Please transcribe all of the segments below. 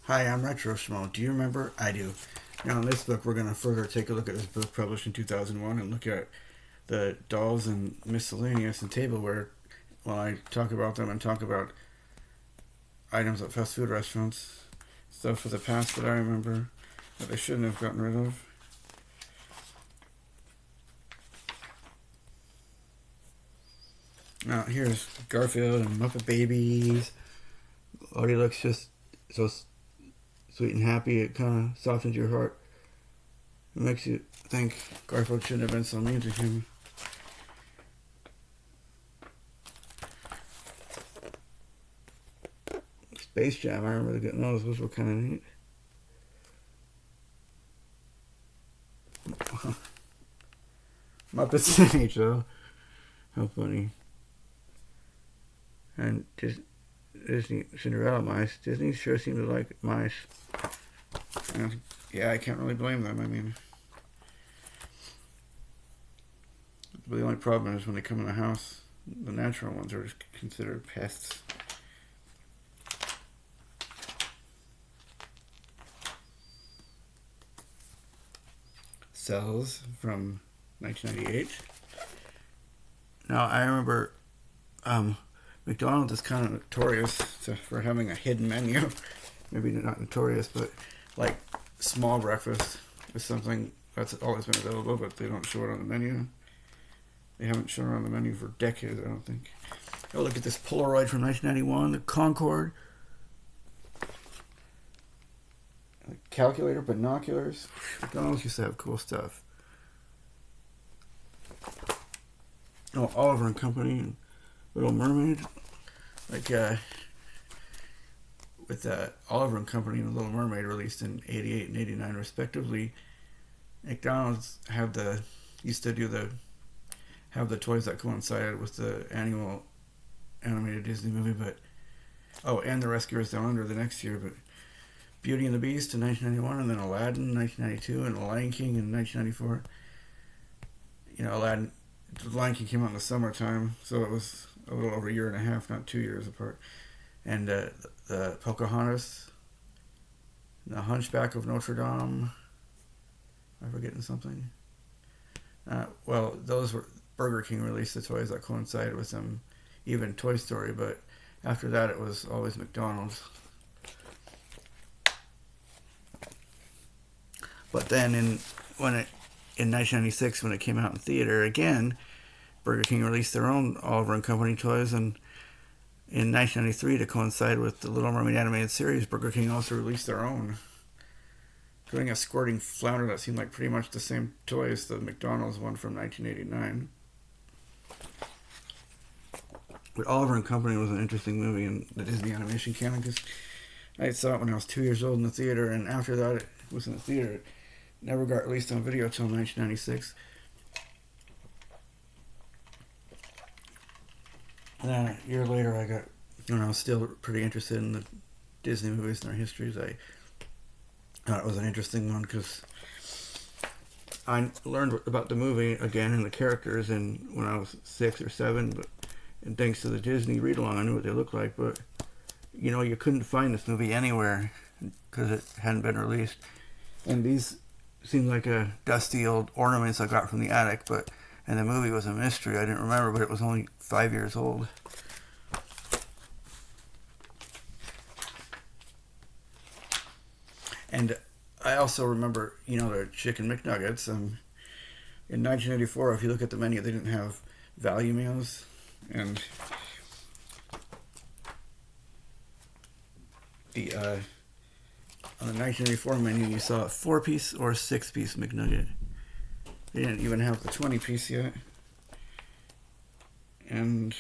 Hi, I'm Retro Schmo. Do you remember? I do. Now, in this book, we're going to further take a look at this book published in 2001 and look at the dolls and miscellaneous and tableware while I talk about them and talk about items at fast food restaurants. Stuff of the past that I remember that I shouldn't have gotten rid of. Now, here's Garfield and Muppet Babies. Oh, he looks just so sweet and happy. It kind of softens your heart. It makes you think Garfield shouldn't have been so mean to him. Space Jam, I remember getting those were kind of neat. Muppets Teenage though. How funny. And Disney Cinderella mice. Disney sure seemed to like mice. And yeah, I can't really blame them. I mean, but the only problem is when they come in the house, the natural ones are just considered pests. Cells from 1998. Now, I remember McDonald's is kind of notorious for having a hidden menu. Maybe not notorious, but like small breakfast is something that's always been available, but they don't show it on the menu. They haven't shown it on the menu for decades, I don't think. Oh, look at this Polaroid from 1991, the Concorde. Calculator, binoculars. McDonald's used to have cool stuff. Oh, Oliver and Company and Little Mermaid. Like, with Oliver and Company and Little Mermaid released in 88 and 89 respectively, McDonald's used to have the toys that coincided with the annual animated Disney movie, and The Rescuers Down Under the next year, but Beauty and the Beast in 1991, and then Aladdin in 1992, and The Lion King in 1994. The Lion King came out in the summertime, so it was a little over a year and a half, not 2 years apart. And the Pocahontas, The Hunchback of Notre Dame. Am I forgetting something? Those were Burger King released the toys that coincided with them, even Toy Story, but after that it was always McDonald's. But then in 1996, when it came out in theater again, Burger King released their own Oliver and Company toys, and in 1993, to coincide with the Little Mermaid animated series, Burger King also released their own, including a squirting flounder that seemed like pretty much the same toy as the McDonald's one from 1989. But Oliver and Company was an interesting movie in the Disney animation canon because I saw it when I was 2 years old in the theater, and after that it was in the theater. It never got released on video until 1996. And then a year later, when I was still pretty interested in the Disney movies and their histories, I thought it was an interesting one because I learned about the movie again and the characters when I was 6 or 7, and thanks to the Disney read-along, I knew what they looked like, but you couldn't find this movie anywhere because it hadn't been released. And these seemed like a dusty old ornaments I got from the attic, and the movie was a mystery. I didn't remember, but it was only 5 years old. And I also remember, the chicken McNuggets. In 1984, if you look at the menu, they didn't have value meals. And on the 1984 menu, you saw a 4-piece or 6-piece McNugget. They didn't even have the 20-piece yet. And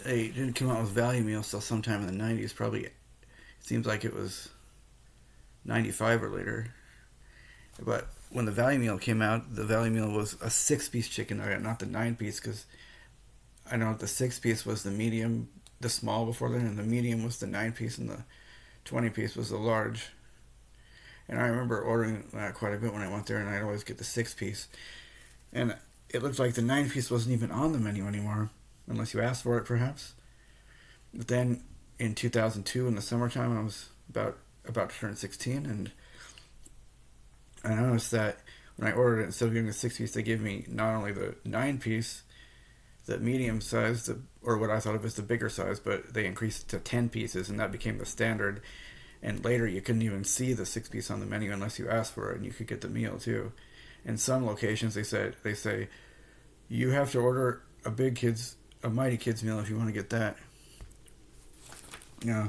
they didn't come out with value meals till sometime in the 90s. Probably, it seems like it was 95 or later. But when the value meal came out, the value meal was a 6-piece chicken nugget, not the 9-piece, because I know the 6-piece was the medium, the small before then, and the medium was the 9-piece, and the 20-piece was the large. And I remember ordering that quite a bit when I went there, and I'd always get the 6-piece. And it looked like the 9-piece wasn't even on the menu anymore, unless you asked for it, perhaps. But then in 2002 in the summertime. I was about to turn 16, and I noticed that when I ordered it, instead of giving the 6-piece, they gave me not only the 9-piece, the medium size, or what I thought of as the bigger size, but they increased it to 10 pieces, and that became the standard. And later, you couldn't even see the 6-piece on the menu unless you asked for it, and you could get the meal too. In some locations, they say you have to order a Mighty Kids meal if you want to get that. Yeah,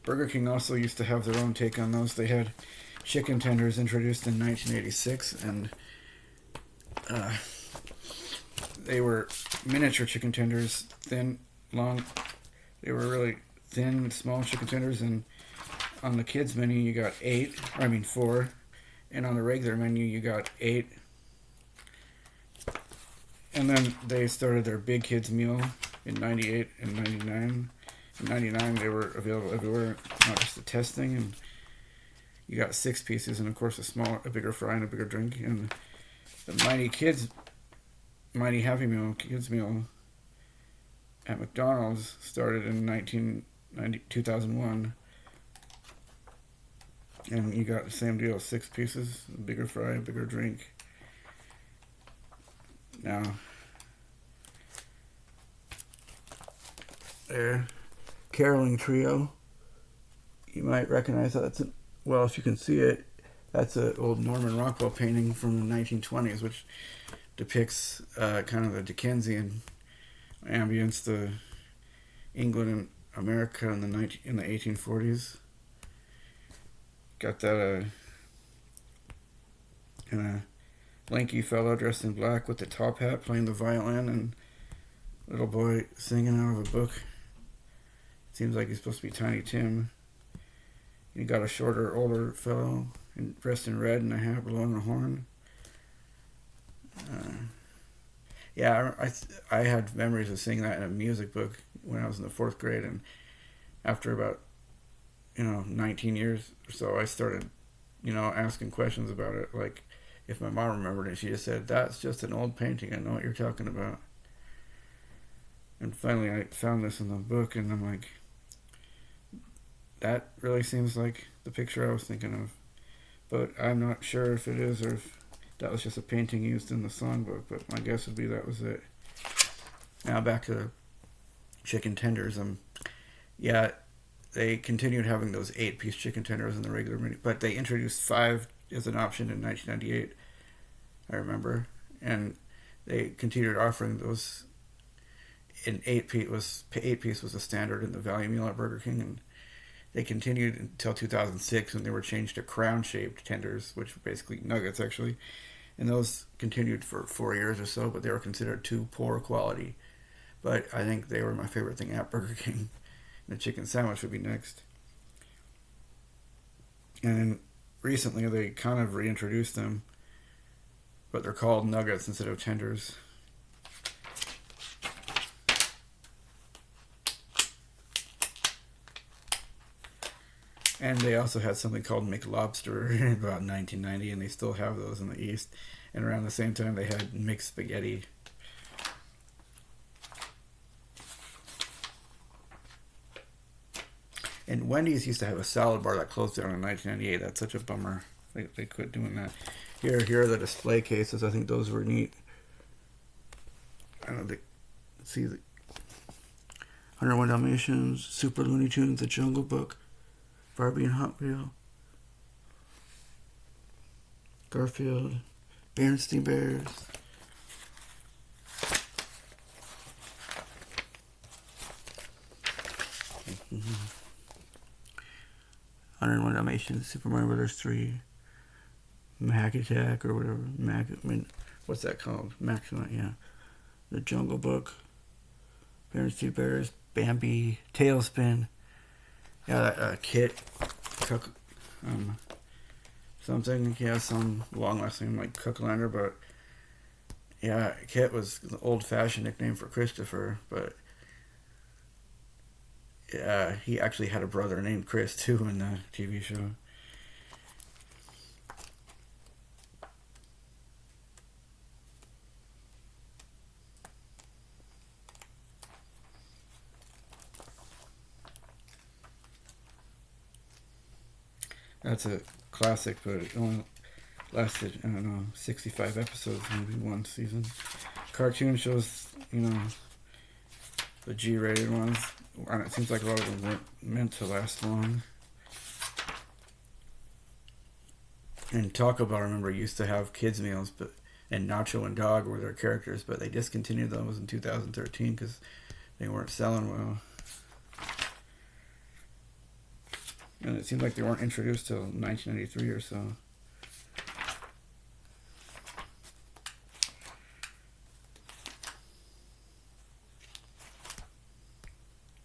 Burger King also used to have their own take on those. They had chicken tenders introduced in 1986, and they were miniature chicken tenders, thin, long. They were really thin, small chicken tenders, and on the kids menu you got 4, and on the regular menu you got 8. And then they started their big kids meal in 98 and 99. In 99 they were available everywhere, not just the testing, and you got 6 pieces, and of course a bigger fry and a bigger drink. And the Mighty Happy Meal kids meal at McDonald's started in 2001. And you got the same deal, 6 pieces, a bigger fry, a bigger drink. Now, there, Caroling Trio. You might recognize that. If you can see it, that's an old Norman Rockwell painting from the 1920s, which depicts kind of the Dickensian ambience, the England and America in the 1840s. Got that kind of lanky fellow dressed in black with the top hat playing the violin, and little boy singing out of a book. Seems like he's supposed to be Tiny Tim. You got a shorter, older fellow dressed in red and a hat blowing a horn. I had memories of seeing that in a music book when I was in the 4th grade, and after about 19 years or so, I started, asking questions about it. Like, if my mom remembered it, she just said, "That's just an old painting. I know what you're talking about." And finally, I found this in the book, and I'm like, that really seems like the picture I was thinking of. But I'm not sure if it is, or if that was just a painting used in the songbook. But my guess would be that was it. Now back to the chicken tenders. They continued having those 8-piece chicken tenders in the regular menu, but they introduced 5 as an option in 1998, I remember, and they continued offering those. In 8-piece was the standard in the value meal at Burger King, and they continued until 2006 when they were changed to crown-shaped tenders, which were basically nuggets actually, and those continued for 4 years or so, but they were considered too poor quality. But I think they were my favorite thing at Burger King. The chicken sandwich would be next. And recently they kind of reintroduced them, but they're called nuggets instead of tenders. And they also had something called McLobster in about 1990, and they still have those in the East. And around the same time they had mixed spaghetti. And Wendy's used to have a salad bar that closed down in 1998. That's such a bummer. They quit doing that. Here are the display cases. I think those were neat. I don't think. Let's see. 101 Dalmatians, Super Looney Tunes, The Jungle Book, Barbie and Hot Wheel, Garfield, Berenstain Bears. 101 Dalmatians, Super Mario Brothers 3, Mac Attack or whatever. What's that called? Maximum, yeah. The Jungle Book, Berenstain Bears, Bambi, Tailspin. Yeah, Kit, something. Yeah, some long last name like Cooklander, but yeah, Kit was the old-fashioned nickname for Christopher, but yeah, he actually had a brother named Chris too in the TV show. That's a classic, but it only lasted, I don't know, 65 episodes, maybe one season. Cartoon shows, the G-rated ones, and it seems like a lot of them weren't meant to last long. And Taco Bell, I remember, used to have kids meals, and Nacho and Dog were their characters, but they discontinued those in 2013 because they weren't selling well. And it seemed like they weren't introduced till 1993 or so.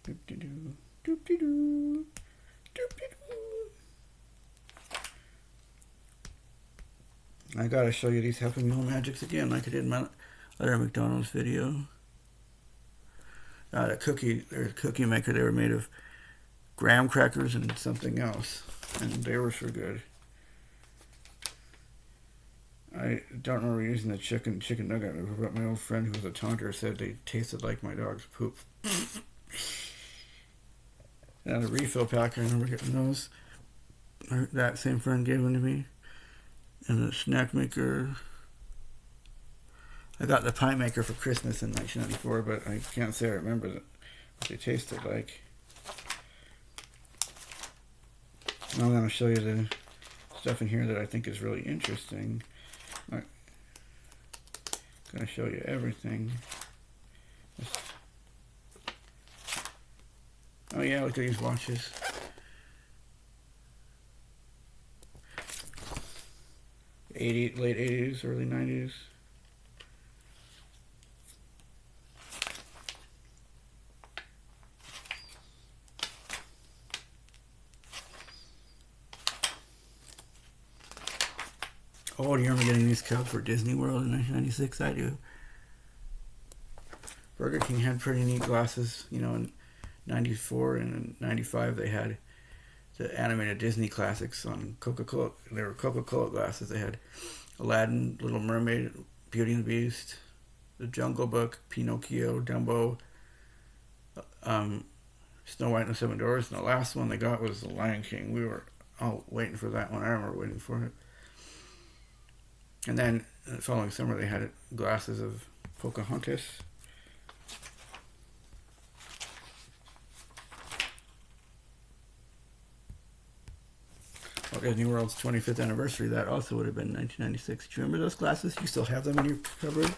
Doop-de-doo, doop-de-doo, doop-de-doo. I gotta show you these Happy Meal magics again, like I did in my other McDonald's video. Their cookie maker, they were made of graham crackers and something else, and they were sure good. I don't remember using the chicken nugget, but my old friend who was a taunter said they tasted like my dog's poop. And a refill pack, I remember getting those. That same friend gave them to me. And the snack maker. I got the pie maker for Christmas in 1994, but I can't say I remember what they tasted like. Now I'm going to show you the stuff in here that I think is really interesting. I'm going to show you everything. Oh yeah, look at these watches. Late 80s, early 90s. Oh, do you remember getting these cups for Disney World in 1996? I do. Burger King had pretty neat glasses, in 94 and in 95 they had the animated Disney classics on Coca-Cola. They were Coca-Cola glasses. They had Aladdin, Little Mermaid, Beauty and the Beast, The Jungle Book, Pinocchio, Dumbo, Snow White and the Seven Dwarfs, and the last one they got was The Lion King. We were all waiting for that one. I remember waiting for it. And then the following summer they had glasses of Pocahontas. Disney World's 25th anniversary, that also would have been 1996. Do you remember those glasses? You still have them in your cupboard?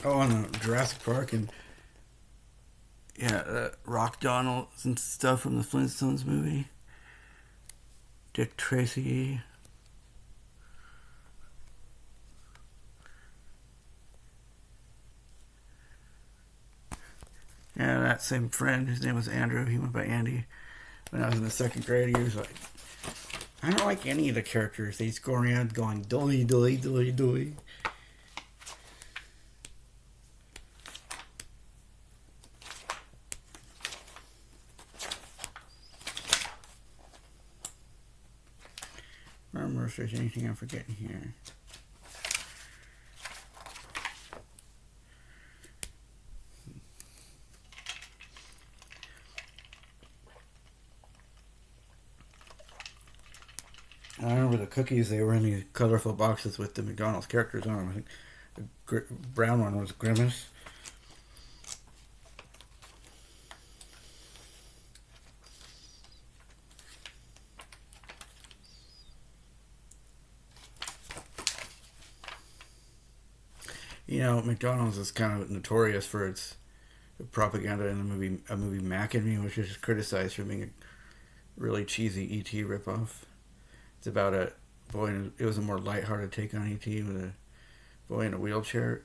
Oh, and Jurassic Park and Rock Donalds and stuff from the Flintstones movie. Dick Tracy. Yeah, that same friend, his name was Andrew, he went by Andy. When I was in the second grade, he was like, I don't like any of the characters. They just go around going, dolly, dolly, dolly, dolly. I don't remember if there's anything I'm forgetting here. I remember the cookies, they were in these colorful boxes with the McDonald's characters on them. I think the brown one was Grimace. McDonald's is kind of notorious for its propaganda in a movie Mac and Me, which is criticized for being a really cheesy E.T. ripoff. It's about a boy, it was a more lighthearted take on E.T. with a boy in a wheelchair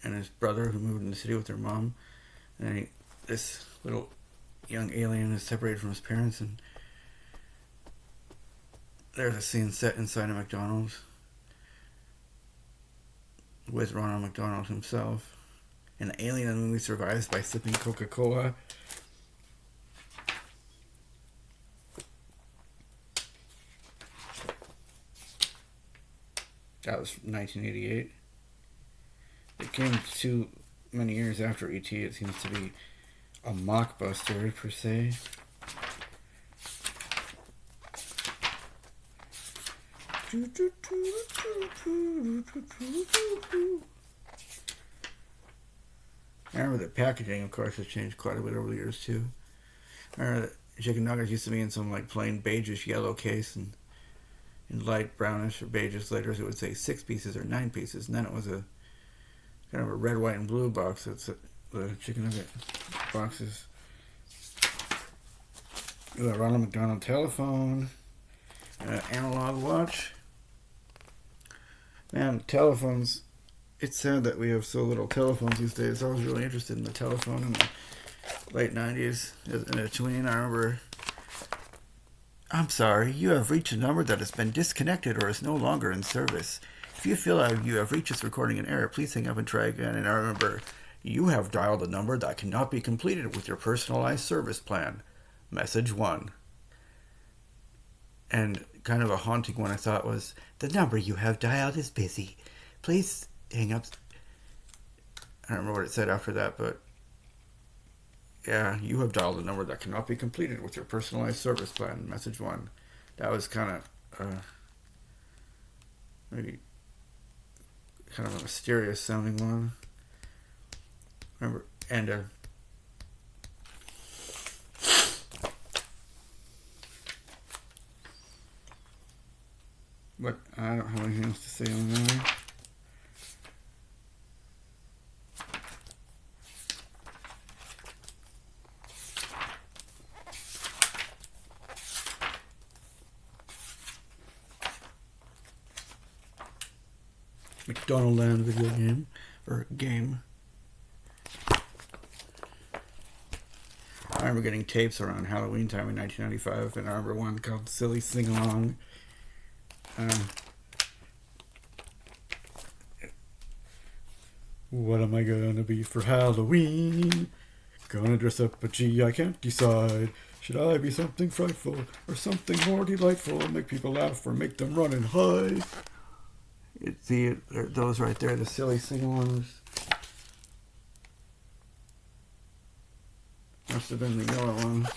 and his brother who moved in the city with their mom. And then this little young alien is separated from his parents, and there's a scene set inside a McDonald's with Ronald McDonald himself. And the alien in the movie survives by sipping Coca-Cola. That was 1988. it came too many years after E.T. It seems to be a mockbuster per se. I remember the packaging, of course, has changed quite a bit over the years too. I remember that chicken nuggets used to be in some like plain beigeish yellow case, and in light brownish or beigeish later it would say 6 pieces or 9 pieces, and then it was a kind of a red, white, and blue box. That's the chicken nugget boxes. Ooh, a Ronald McDonald telephone, an analog watch. Man, telephones. It's sad that we have so little telephones these days. I was really interested in the telephone in the late 90s. In a tween, I remember, I'm sorry, you have reached a number that has been disconnected or is no longer in service. If you feel like you have reached this recording in error, please hang up and try again. And I remember, you have dialed a number that cannot be completed with your personalized service plan. Message 1. And kind of a haunting one I thought was, the number you have dialed is busy. Please hang up. I don't remember what it said after that, but yeah, you have dialed a number that cannot be completed with your personalized service plan. Message 1. That was kind of maybe kind of a mysterious sounding one. Remember, and but I don't have anything else to say on that. McDonald Land video game, or game. I remember getting tapes around Halloween time in 1995, and I remember one called Silly Sing Along. What am I gonna be for Halloween? Gonna dress up, but gee, I can't decide. Should I be something frightful or something more delightful? Make people laugh or make them run and hide? It's those right there, the silly sing-alongs. Must have been the yellow one.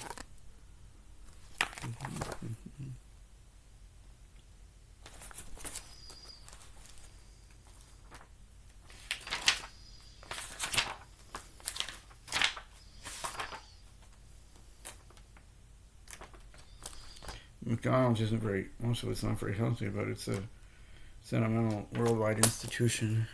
McDonald's isn't very, most of it's not very healthy, but it's a sentimental worldwide institution.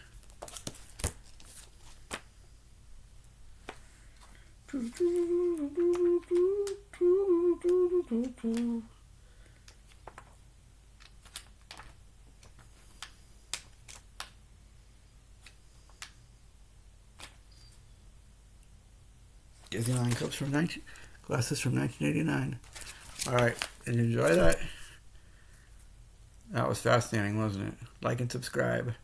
Disneyland cups from glasses from 1989. All right, did you enjoy that? That was fascinating, wasn't it? Like and subscribe.